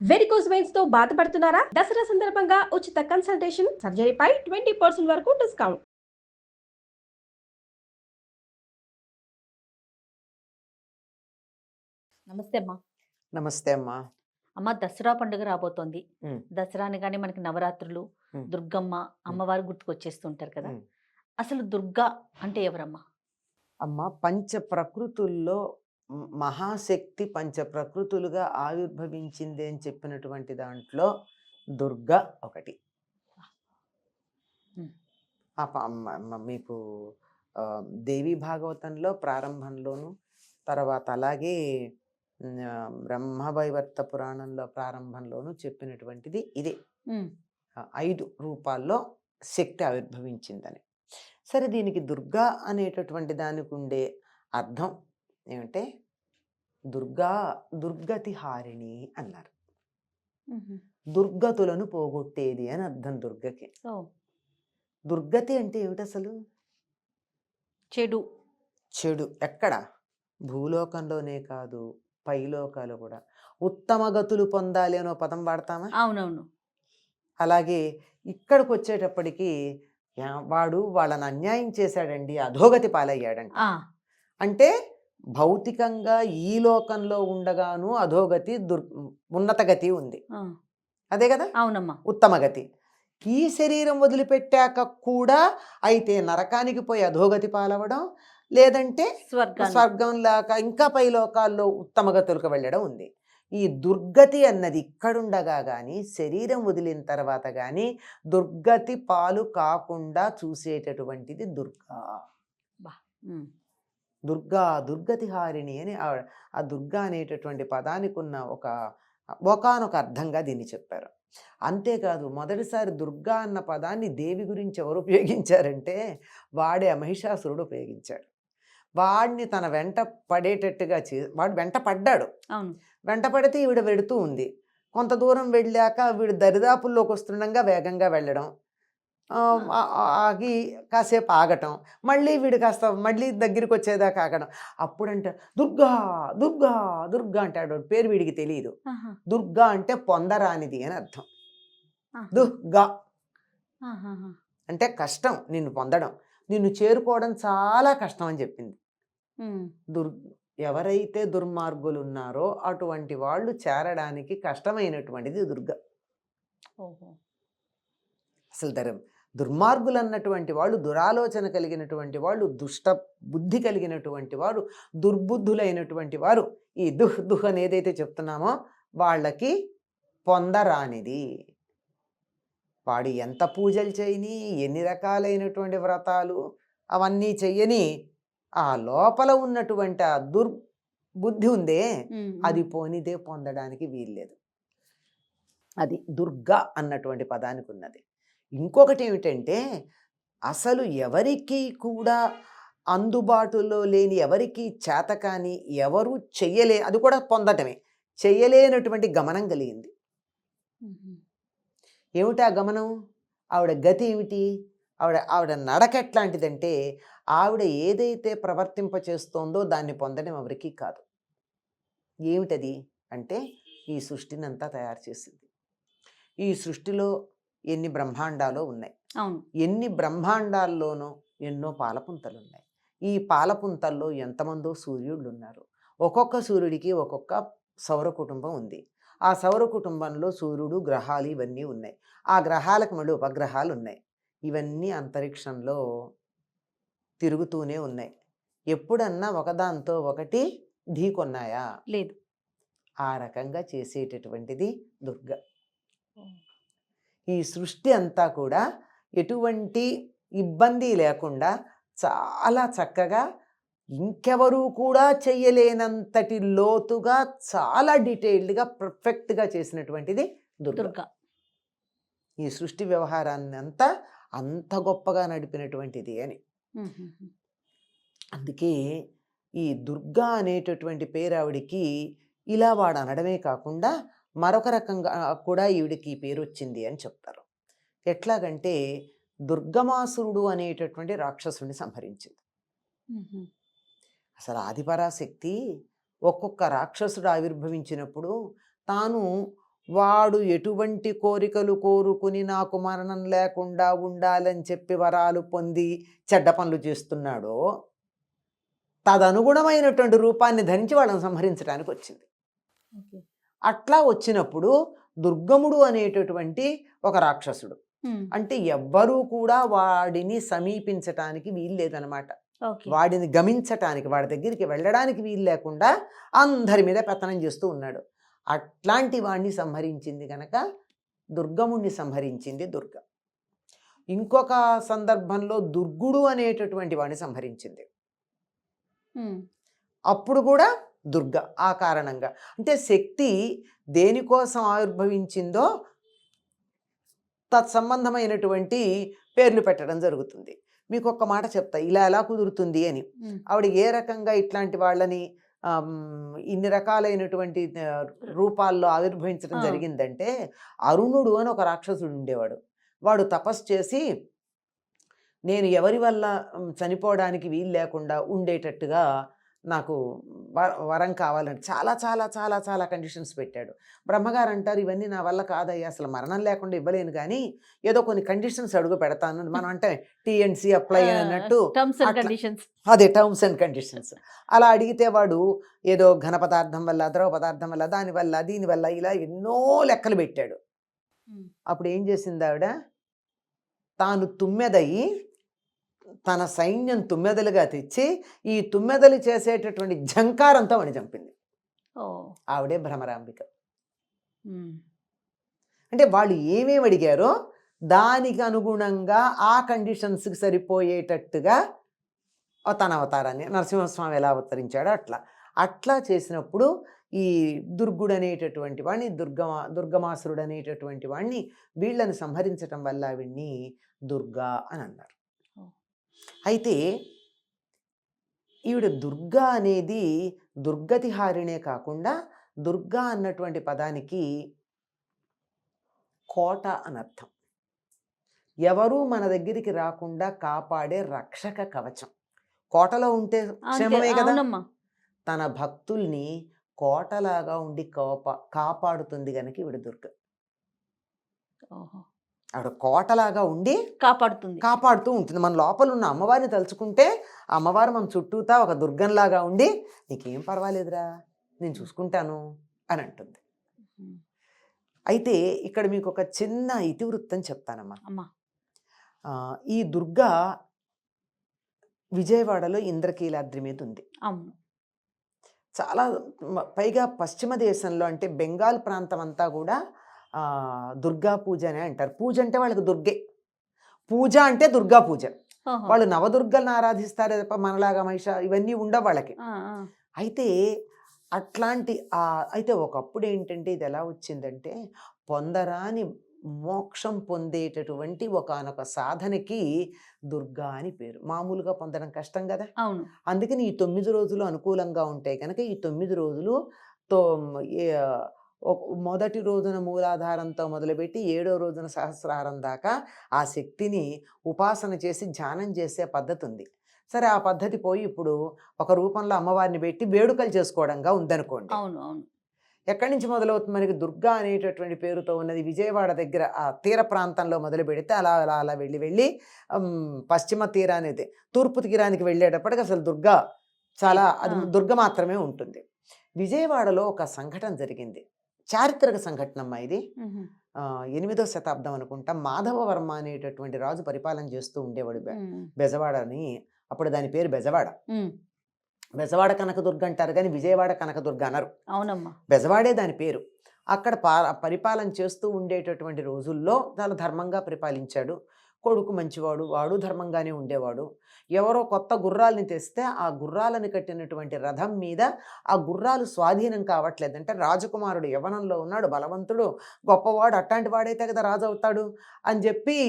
Varicose veins తో బాధపడుతున్నారా? దసరా సందర్భంగా ఉచిత కన్సల్టేషన్, సర్జరీపై 20% వరకు డిస్కౌంట్. నమస్తే అమ్మా. నమస్తే అమ్మా. అమ్మ, దసరా పండుగ రాబోతోంది. ఉమ్, దసరా అనగానే మనకి నవరాత్రులు, ఉమ్, దుర్గమ్మ ఉమ్, అమ్మవారు గుర్తుకొచ్చేస్తుంటారు కదా. ఉమ్. అసలు దుర్గా అంటే ఎవరమ్మా? అమ్మా, పంచ ప్రకృతుల్లో మహాశక్తి పంచ ప్రకృతులుగా ఆవిర్భవించింది అని చెప్పినటువంటి దాంట్లో దుర్గ ఒకటి. ఉమ్, మీకు ఆ, దేవి భాగవతంలో ప్రారంభంలోను, తర్వాత అలాగే బ్రహ్మవైవర్త పురాణంలో ప్రారంభంలోను చెప్పినటువంటిది ఇదే. ఉమ్, 5 రూపాల్లో శక్తి ఆవిర్భవించిందని. సరే, దీనికి దుర్గా అనేటటువంటి దానికి ఉండే అర్థం ఏమంటే దుర్గా దుర్గతి హారిణి అన్నారు. ఉమ్. దుర్గతులను పోగొట్టేది అని అర్థం దుర్గకి. ఓ, దుర్గతి అంటే ఏమిటి అసలు? చెడు. చెడు. ఎక్కడ? భూలోకంలోనే కాదు, పైలోకాలు కూడా. ఉత్తమ గతులు పొందాలి అనో పదం వాడతామా? అవునవును. అలాగే ఇక్కడికి వచ్చేటప్పటికి వాడు వాళ్ళని అన్యాయం చేశాడండి, అధోగతి పాలయ్యాడంట. ఆ, అంటే భౌతికంగా ఈ లోకంలో ఉండగాను అధోగతి, ఉన్నత గతి ఉంది. ఆ, అదే కదా అవునమ్మా. ఉత్తమ గతి. ఈ శరీరం వదిలిపెట్టాక కూడా అయితే నరకానికి పోయి అధోగతి పాలవడం, లేదంటే స్వర్గం లాగా ఇంకా పై లోకాల్లో ఉత్తమ గతులకు వెళ్ళడం ఉంది. ఈ దుర్గతి అన్నది ఇక్కడుండగా కానీ, శరీరం వదిలిన తర్వాత కానీ దుర్గతి పాలు కాకుండా చూసేటటువంటిది దుర్గా. దుర్గా దుర్గతి హారిణి అని ఆ దుర్గా అనేటటువంటి పదానికి ఉన్న ఒకానొక అర్థంగా దీన్ని చెప్పారు. అంతేకాదు, మొదటిసారి దుర్గా అన్న పదాన్ని దేవి గురించి ఎవరు ఉపయోగించారంటే వాడే మహిషాసురుడు ఉపయోగించాడు. వాడిని తన వెంట పడేటట్టుగా వాడు వెంట పడ్డాడు. వెంట పడితే ఈవిడ వెడుతూ ఉంది. కొంత దూరం వెళ్ళాక వీడు దరిదాపుల్లోకి వస్తుండగా వేగంగా వెళ్ళడం, ఆగి కాసేపు ఆగటం, మళ్ళీ వీడు కాస్త మళ్ళీ దగ్గరికి వచ్చేదాకా ఆగడం. అప్పుడంట దుర్గా దుర్గా దుర్గా అంటాడు. పేరు వీడికి తెలియదు. దుర్గా అంటే పొందరానిది అని అర్థం. దుర్గా అంటే కష్టం, నిన్ను పొందడం, నిన్ను చేరుకోవడం చాలా కష్టం అని చెప్పింది. ఎవరైతే దుర్మార్గులు ఉన్నారో అటువంటి వాళ్ళు చేరడానికి కష్టమైనటువంటిది దుర్గ. అసలు దుర్మార్గులు అన్నటువంటి వాళ్ళు, దురాలోచన కలిగినటువంటి వాళ్ళు, దుష్ట బుద్ధి కలిగినటువంటి వారు, దుర్బుద్ధులైనటువంటి వారు, ఈ దుహ్ అని ఏదైతే చెప్తున్నామో వాళ్ళకి పొందరానిది. వాడు ఎంత పూజలు చేయని, ఎన్ని రకాలైనటువంటి వ్రతాలు అవన్నీ చెయ్యని, ఆ లోపల ఉన్నటువంటి ఆ దుర్బుద్ధి ఉందే, అది పోనిదే పొందడానికి వీల్లేదు. అది దుర్గా అన్నటువంటి పదానికి ఉన్నది. ఇంకొకటి ఏమిటంటే, అసలు ఎవరికి కూడా అందుబాటులో లేని, ఎవరికి చేతకాని, ఎవరు అది కూడా పొందటమే, చెయ్యలేనటువంటి గమనం కలిగింది. ఏమిటి ఆ గమనం? ఆవిడ గతి ఏమిటి? ఆవిడ నడక ఎట్లాంటిదంటే, ఆవిడ ఏదైతే ప్రవర్తింప చేస్తోందో దాన్ని పొందడం ఎవరికి కాదు. ఏమిటది అంటే, ఈ సృష్టిని అంతా తయారు చేసింది. ఈ సృష్టిలో ఎన్ని బ్రహ్మాండాలు ఉన్నాయి. ఎన్ని బ్రహ్మాండాల్లోనూ ఎన్నో పాలపుంతలు ఉన్నాయి. ఈ పాలపుంతల్లో ఎంతమందో సూర్యుళ్ళు ఉన్నారు. ఒక్కొక్క సూర్యుడికి ఒక్కొక్క సౌర కుటుంబం ఉంది. ఆ సౌర కుటుంబంలో సూర్యుడు, గ్రహాలు ఇవన్నీ ఉన్నాయి. ఆ గ్రహాలకు మళ్ళీ ఉపగ్రహాలు ఉన్నాయి. ఇవన్నీ అంతరిక్షంలో తిరుగుతూనే ఉన్నాయి. ఎప్పుడన్నా ఒకదాంతో ఒకటి ఢీకొన్నాయా? లేదు. ఆ రకంగా చేసేటటువంటిది దుర్గ. ఈ సృష్టి అంతా కూడా ఎటువంటి ఇబ్బంది లేకుండా చాలా చక్కగా, ఇంకెవరూ కూడా చెయ్యలేనంతటి లోతుగా, చాలా డీటెయిల్డ్గా, పర్ఫెక్ట్గా చేసినటువంటిది దుర్గ. ఈ సృష్టి వ్యవహారాన్ని అంతా అంత గొప్పగా నడిపినటువంటిది అని. అందుకే ఈ దుర్గా అనేటటువంటి పేరు ఆవిడికి ఇలా వాడు అనడమే కాకుండా మరొక రకంగా కూడా ఈవిడికి పేరు వచ్చింది అని చెప్తారు. ఎట్లాగంటే, దుర్గమాసురుడు అనేటటువంటి రాక్షసుడిని సంహరించింది. అసలు ఆదిపరాశక్తి ఒక్కొక్క రాక్షసుడు ఆవిర్భవించినప్పుడు తాను వాడు ఎటువంటి కోరికలు కోరుకుని నాకు మరణం లేకుండా ఉండాలని చెప్పి వరాలు పొంది చెడ్డ పనులు చేస్తున్నాడో తదనుగుణమైనటువంటి రూపాన్ని ధరించి వాళ్ళని సంహరించడానికి వచ్చింది. అట్లా వచ్చినప్పుడు దుర్గముడు అనేటటువంటి ఒక రాక్షసుడు, అంటే ఎవ్వరూ కూడా వాడిని సమీపించటానికి వీలు లేదనమాట. వాడిని గమించటానికి, వాడి దగ్గరికి వెళ్ళడానికి వీలు లేకుండా అందరి మీద పెత్తనం చేస్తూ ఉన్నాడు. అట్లాంటి వాడిని సంహరించింది కనుక దుర్గముణ్ణి సంహరించింది దుర్గ. ఇంకొక సందర్భంలో దుర్గుడు అనేటటువంటి వాడిని సంహరించింది. అప్పుడు కూడా దుర్గ. ఆ కారణంగా అంటే శక్తి దేనికోసం ఆవిర్భవించిందో తత్సంబంధమైనటువంటి పేర్లు పెట్టడం జరుగుతుంది. మీకు ఒక్క మాట చెప్తా, ఇలా ఎలా కుదురుతుంది అని. ఆవిడ ఏ రకంగా ఇట్లాంటి వాళ్ళని ఇన్ని రకాలైనటువంటి రూపాల్లో ఆవిర్భవించడం జరిగిందంటే, అరుణుడు అని ఒక రాక్షసుడు ఉండేవాడు. వాడు తపస్సు చేసి నేను ఎవరి వల్ల చనిపోవడానికి వీలు లేకుండా ఉండేటట్టుగా నాకు వరం కావాలంటే చాలా చాలా చాలా చాలా కండిషన్స్ పెట్టాడు. బ్రహ్మగారు అంటారు, ఇవన్నీ నా వల్ల కాదయ్యా, అసలు మరణం లేకుండా ఇవ్వలేను, కానీ ఏదో కొన్ని కండిషన్స్ అడుగు పెడతాను. మనం అంటే టీఎన్సీ అప్లై అన్నట్టు అదే టర్మ్స్ అండ్ కండిషన్స్. అలా అడిగితే వాడు ఏదో ఘన పదార్థం వల్ల, ద్రవ పదార్థం వల్ల, దానివల్ల, దీనివల్ల ఇలా ఎన్నో లెక్కలు పెట్టాడు. అప్పుడు ఏం చేసింది ఆవిడ, తాను తుమ్మెదయ్యి తన సైన్యం తుమ్మెదలుగా తెచ్చి ఈ తుమ్మెదలు చేసేటటువంటి ఝంకారంతో వాడిని చంపింది. ఆవిడే భ్రమరాంబిక. అంటే వాళ్ళు ఏమేమి అడిగారో దానికి అనుగుణంగా ఆ కండిషన్స్కి సరిపోయేటట్టుగా తన అవతారాన్ని నరసింహస్వామి ఎలా అవతరించాడో అట్లా చేసినప్పుడు ఈ దుర్గుడు అనేటటువంటి వాడిని, దుర్గమాసురుడు అనేటటువంటి వాడిని, వీళ్ళని సంహరించటం వల్ల వీడిని దుర్గా అని అన్నారు. అయితే ఈవిడ దుర్గా అనేది దుర్గతిహారిణే కాకుండా దుర్గా అన్నటువంటి పదానికి కోట అనర్థం. ఎవరూ మన దగ్గరికి రాకుండా కాపాడే రక్షక కవచం. కోటలో ఉంటే క్షేమమే కదా. తన భక్తుల్ని కోటలాగా ఉండి కాపాడుతుంది కనుక ఈవిడ దుర్గ. ఆవిడ కోటలాగా ఉండి కాపాడుతూ ఉంటుంది. మన లోపల ఉన్న అమ్మవారిని తలుచుకుంటే అమ్మవారు మన చుట్టూతా ఒక దుర్గంలాగా ఉండి నీకేం పర్వాలేదురా, నేను చూసుకుంటాను అని అంటుంది. అయితే ఇక్కడ మీకు ఒక చిన్న ఇతివృత్తం చెప్తానమ్మా. ఈ దుర్గ విజయవాడలో ఇంద్రకీలాద్రి మీద ఉంది. చాలా పైగా పశ్చిమ దేశంలో అంటే బెంగాల్ ప్రాంతం అంతా కూడా దుర్గా పూజ అనే అంటారు. పూజ అంటే వాళ్ళకి దుర్గే, పూజ అంటే దుర్గా పూజ. వాళ్ళు నవదుర్గలను ఆరాధిస్తారు తప్ప మనలాగా మహిష ఇవన్నీ ఉండవు వాళ్ళకి. అయితే అట్లాంటి అయితే ఒకప్పుడు ఏంటంటే ఇది ఎలా వచ్చిందంటే, పొందరాని మోక్షం పొందేటటువంటి ఒకానొక సాధనకి దుర్గా అని పేరు. మామూలుగా పొందడం కష్టం కదా. అందుకని ఈ 9 రోజులు అనుకూలంగా ఉంటాయి కనుక ఈ 9 రోజులు మొదటి రోజున మూలాధారంతో మొదలుపెట్టి 7వ రోజున సహస్రారం దాకా ఆ శక్తిని ఉపాసన చేసి ధ్యానం చేసే పద్ధతి ఉంది. సరే, ఆ పద్ధతి పోయి ఇప్పుడు ఒక రూపంలో అమ్మవారిని పెట్టి వేడుకలు చేసుకోవడంగా ఉందనుకోండి. ఎక్కడి నుంచి మొదలవుతుంది మనకి? దుర్గా అనేటటువంటి పేరుతో ఉన్నది విజయవాడ దగ్గర ఆ తీర ప్రాంతంలో మొదలు పెడితే అలా అలా అలా వెళ్ళి పశ్చిమ తీరానికి, తూర్పు తీరానికి వెళ్ళేటప్పటికి అసలు దుర్గా చాలా అది దుర్గ మాత్రమే ఉంటుంది. విజయవాడలో ఒక సంఘటన జరిగింది, చారిత్రక సంఘటన అమ్మా ఇది. 8వ శతాబ్దం అనుకుంటా. మాధవవర్మ అనేటటువంటి రాజు పరిపాలన చేస్తూ ఉండేవాడు బెజవాడని. అప్పుడు దాని పేరు బెజవాడ. బెజవాడ కనకదుర్గ అంటారు కానీ విజయవాడ కనకదుర్గ అనరు. అవునమ్మా, బెజవాడే దాని పేరు. అక్కడ పరిపాలన చేస్తూ ఉండేటటువంటి రోజుల్లో చాలా ధర్మంగా పరిపాలించాడు. కొడుకు మంచివాడు, వాడు ధర్మంగానే ఉండేవాడు. ఎవరో కొత్త గుర్రాలని తెస్తే ఆ గుర్రాలను కట్టినటువంటి రథం మీద ఆ గుర్రాలు స్వాధీనం కావట్లేదు. అంటే రాజకుమారుడు యవ్వనంలో ఉన్నాడు, బలవంతుడు, గొప్పవాడు, అట్లాంటి వాడైతే కదా రాజు అవుతాడు అని చెప్పి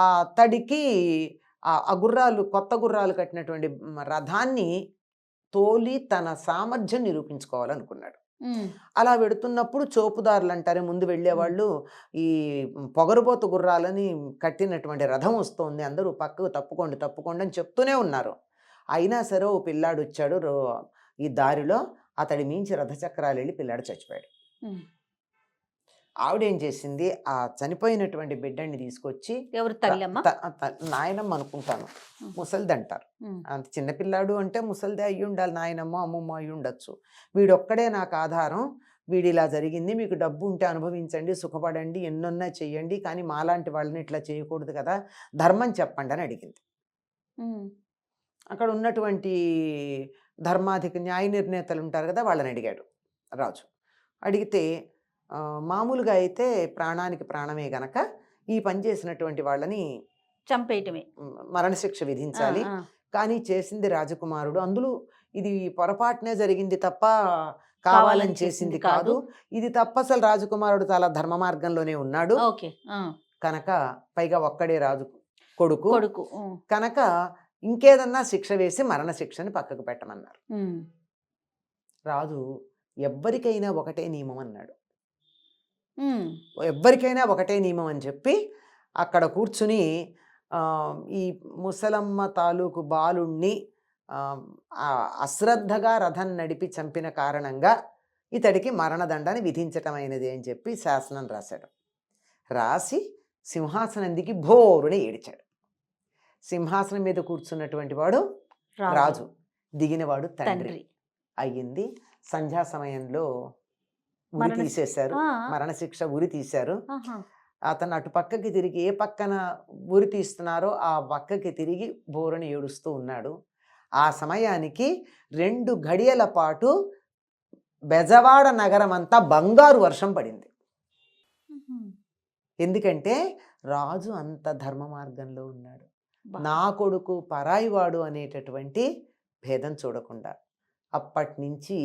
ఆ తడికి ఆ గుర్రాలు, కొత్త గుర్రాలు కట్టినటువంటి రథాన్ని తోలి తన సామర్థ్యం నిరూపించుకోవాలనుకున్నాడు. అలా వెడుతున్నప్పుడు చోపుదారులు అంటారే ముందు వెళ్ళేవాళ్ళు, ఈ పొగరుబోతు గుర్రాలని కట్టినటువంటి రథం వస్తుంది, అందరూ పక్కకు తప్పుకోండి అని చెప్తూనే ఉన్నారు. అయినా సరే ఓ పిల్లాడు వచ్చాడు ఈ దారిలో, అతడి మించి రథచక్రాలు వెళ్ళి పిల్లాడు చచ్చిపోయాడు. ఆవిడేం చేసింది, ఆ చనిపోయినటువంటి బిడ్డని తీసుకొచ్చి ఎవరు తల్లమ్మ? నాయనమ్మ అనుకుంటాను, ముసలిది అంటారు. అంత చిన్నపిల్లాడు అంటే ముసలిదే అయ్యి ఉండాలి, నాయనమ్మ అమ్మమ్మ అయ్యి ఉండొచ్చు. వీడొక్కడే నాకు ఆధారం, వీడు ఇలా జరిగింది, మీకు డబ్బు ఉంటే అనుభవించండి, సుఖపడండి, ఎన్నొన్నా చెయ్యండి, కానీ మాలాంటి వాళ్ళని ఇట్లా చేయకూడదు కదా, ధర్మం చెప్పండి అని అడిగింది. అక్కడ ఉన్నటువంటి న్యాయ నిర్ణేతలు ఉంటారు కదా, వాళ్ళని అడిగాడు రాజు. అడిగితే మామూలుగా అయితే ప్రాణానికి ప్రాణమే గనక ఈ పని చేసినటువంటి వాళ్ళని చంపేయటమే, మరణశిక్ష విధించాలి. కానీ చేసింది రాజకుమారుడు, అందులో ఇది పొరపాటునే జరిగింది తప్ప కావాలని చేసింది కాదు, ఇది తప్ప అసలు రాజకుమారుడు చాలా ధర్మ మార్గంలోనే ఉన్నాడు కనుక, పైగా ఒక్కడే రాజు కొడుకు కనుక ఇంకేదన్నా శిక్ష వేసి మరణశిక్షని పక్కకు పెట్టమన్నారు. రాజు ఎవ్వరికైనా ఒకటే నియమం అన్నాడు. ఎవ్వరికైనా ఒకటే నియమం అని చెప్పి అక్కడ కూర్చుని ఈ ముసలమ్మ తాలూకు బాలుణ్ణి అశ్రద్ధగా రథం నడిపి చంపిన కారణంగా ఇతడికి మరణదండని విధించటమైనది అని చెప్పి శాసనం రాశాడు. రాసి సింహాసనం దిగి భోరుని ఏడిచాడు. సింహాసనం మీద కూర్చున్నటువంటి వాడు రాజు, దిగినవాడు తండ్రి. అయ్యింది. సంధ్యా సమయంలో ఉరి తీసేశారు, మరణశిక్ష ఉరి తీశారు. అతను అటు పక్కకి తిరిగి, ఏ పక్కన ఉరి తీస్తున్నారో ఆ పక్కకి తిరిగి బోరుని ఏడుస్తూ ఉన్నాడు. ఆ సమయానికి 2 గడియల పాటు బెజవాడ నగరం అంతా బంగారు వర్షం పడింది. ఎందుకంటే రాజు అంత ధర్మ మార్గంలో ఉన్నాడు. నా కొడుకు పరాయివాడు అనేటటువంటి భేదం చూడకుండా అప్పటి నుంచి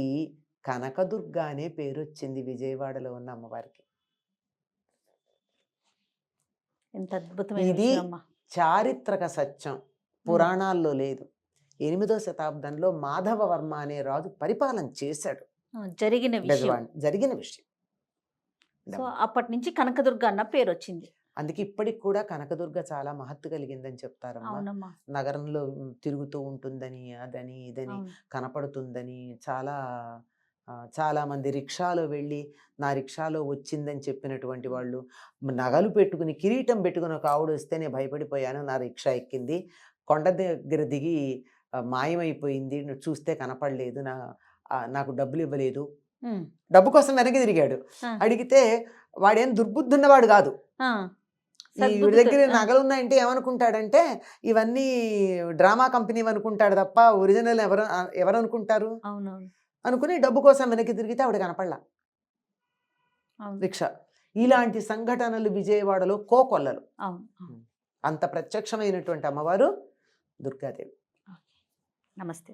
కనకదుర్గ అనే పేరు వచ్చింది విజయవాడలో ఉన్న అమ్మవారికి. ఎంత అద్భుతమైన ఇది చారిత్రక సత్యం, పురాణాల్లో లేదు. 8వ శతాబ్దంలో మాధవవర్మ అనే రాజు పరిపాలన చేశాడు. జరిగిన విషయం. సో అప్పటి నుంచి కనకదుర్గ అన్న పేరు వచ్చింది. అందుకే ఇప్పటికి కూడా కనకదుర్గ చాలా మహత్తు కలిగిందని చెప్తారమ్మా. నగరంలో తిరుగుతూ ఉంటుందని, అదని ఇదని కనపడుతుందని, చాలా మంది రిక్షాలో వెళ్ళి నా రిక్షాలో వచ్చిందని చెప్పినటువంటి వాళ్ళు, నగలు పెట్టుకుని కిరీటం పెట్టుకుని ఒక ఆవిడ వస్తే నేను భయపడిపోయాను, నా రిక్షా ఎక్కింది, కొండ దగ్గర దిగి మాయమైపోయింది, చూస్తే కనపడలేదు, నాకు డబ్బులు ఇవ్వలేదు, డబ్బు కోసం వెనక్కి తిరిగాడు. అడిగితే వాడేం దుర్బుద్ధున్నవాడు కాదు. వీడి దగ్గర నగలు ఉన్నాయంటే ఏమనుకుంటాడంటే ఇవన్నీ డ్రామా కంపెనీ అనుకుంటాడు తప్ప ఒరిజినల్ ఎవరు అనుకుంటారు అనుకుని డబ్బు కోసం వెనక్కి తిరిగితే ఆవిడ కనపడలా రిక్షా. ఇలాంటి సంఘటనలు విజయవాడలో కోకొల్లలు. అంత ప్రత్యక్షమైనటువంటి అమ్మవారు దుర్గాదేవి. నమస్తే.